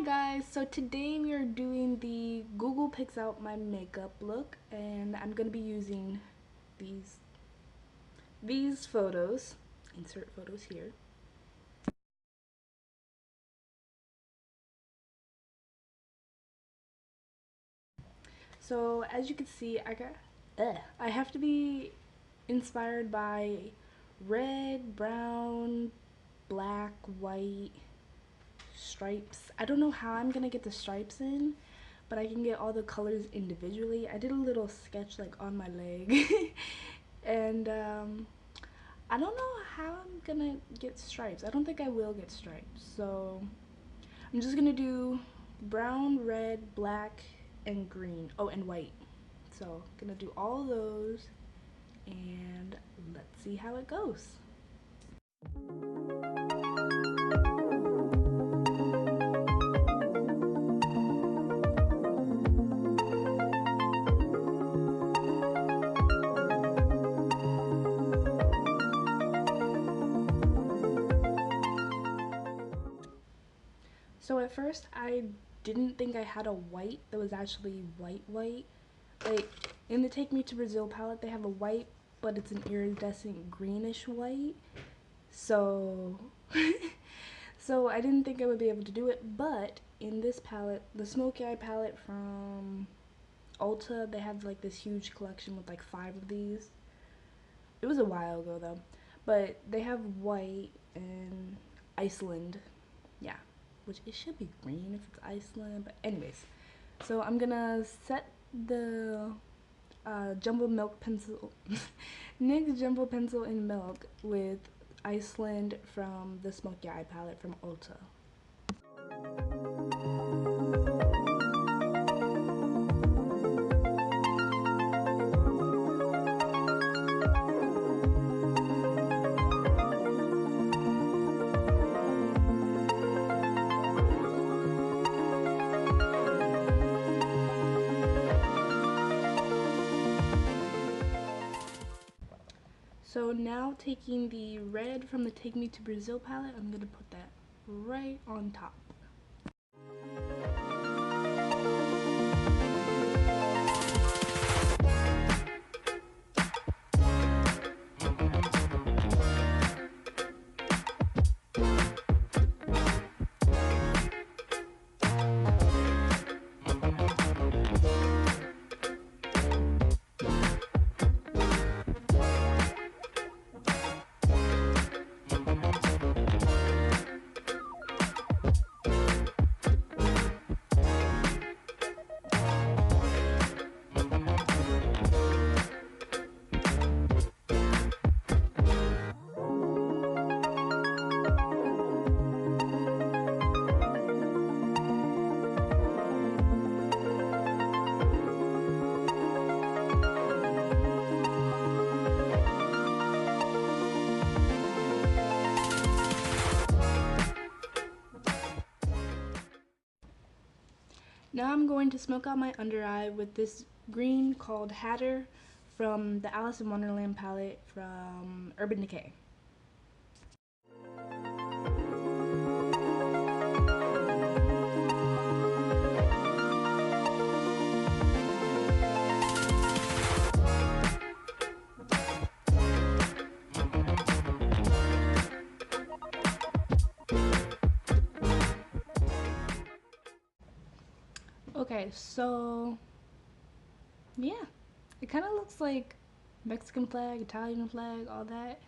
Hi guys, so today we are doing the Google Picks Out My Makeup look, and I'm going to be using these photos. Insert photos here. So as you can see, I have to be inspired by red, brown, black, white, stripes. I don't know how I'm gonna get the stripes in, but I can get all the colors individually. I did a little sketch like on my leg and I don't know how I'm gonna get stripes. I don't think I will get stripes, so I'm just gonna do brown, red, black, and green. Oh, and white. So gonna do all those, and let's see how it goes. So at first I didn't think I had a white that was actually white. Like in the Take Me to Brazil palette they have a white, but it's an iridescent greenish white. So so I didn't think I would be able to do it, but in this palette, the Smoky Eye palette from Ulta, they have like this huge collection with like 5 of these. It was a while ago though, but they have white and Iceland. Yeah, which it should be green if it's Iceland, but anyways. So I'm gonna set the jumbo milk pencil, NYX jumbo pencil in milk with Iceland from the Smoky Eye palette from Ulta. So now taking the red from the Take Me to Brazil palette, I'm gonna put that right on top. Now I'm going to smoke out my under eye with this green called Hatter from the Alice in Wonderland palette from Urban Decay. Okay, so yeah, it kind of looks like Mexican flag, Italian flag, all that.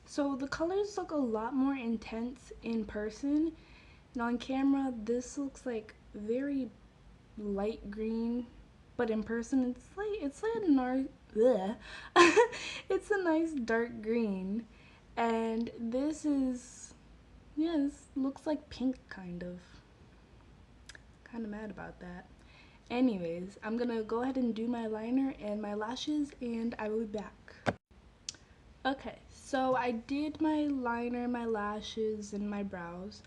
So the colors look a lot more intense in person, and on camera this looks like very light green, but in person it's like it's a nice dark green, and this is, yeah, this looks like pink kind of mad about that. Anyways, I'm gonna go ahead and do my liner and my lashes, and I will be back. Okay, so I did my liner, my lashes, and my brows,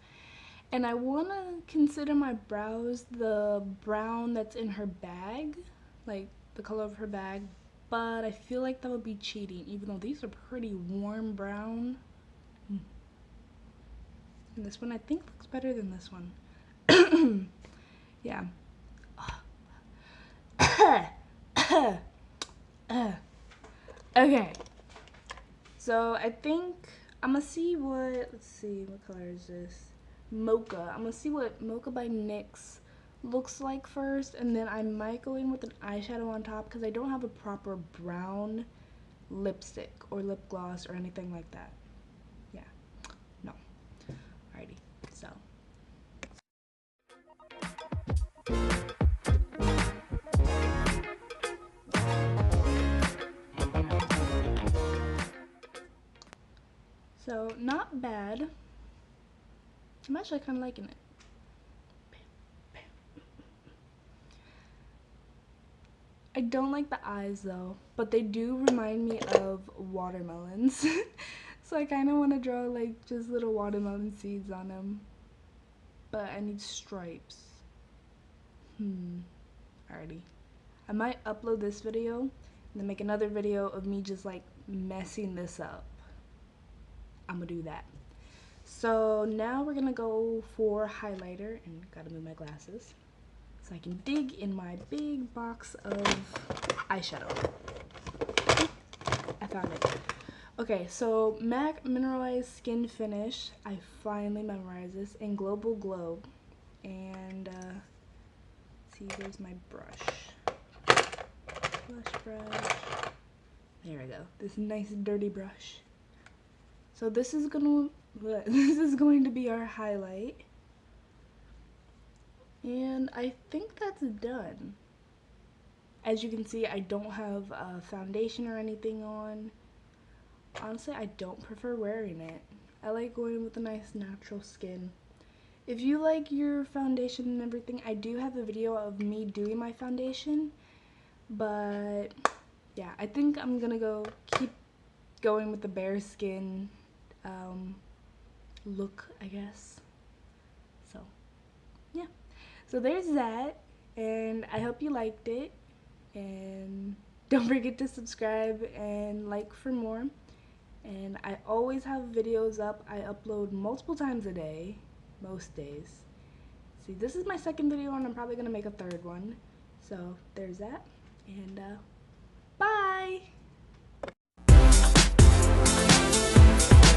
and I want to consider my brows the brown that's in her bag, like the color of her bag, but I feel like that would be cheating, even though these are pretty warm brown. And this one I think looks better than this one. Yeah. Okay. So I think I'm gonna see what, let's see, what color is this? Mocha. I'm gonna see what Mocha by NYX looks like first, and then I might go in with an eyeshadow on top because I don't have a proper brown lipstick or lip gloss or anything like that. Yeah, no. Alrighty, so. So, not bad. I'm actually kind of liking it. I don't like the eyes though, but they do remind me of watermelons. So I kind of want to draw like just little watermelon seeds on them. But I need stripes. Alrighty. I might upload this video and then make another video of me just like messing this up. I'm gonna do that. So now we're gonna go for highlighter, and gotta move my glasses so I can dig in my big box of eyeshadow. I found it. Okay, so MAC Mineralized Skin Finish. I finally memorized this in Global Glow. And see, where's my brush? Blush brush. There we go. This nice dirty brush. So this is going to be our highlight. And I think that's done. As you can see, I don't have a foundation or anything on. Honestly, I don't prefer wearing it. I like going with a nice natural skin. If you like your foundation and everything, I do have a video of me doing my foundation. But yeah, I think I'm gonna keep going with the bare skin look, I guess. So yeah, so there's that, and I hope you liked it, and don't forget to subscribe and like for more. And I always have videos up. I upload multiple times a day, most days. See, this is my second video, and I'm probably gonna make a third one. So there's that, and bye!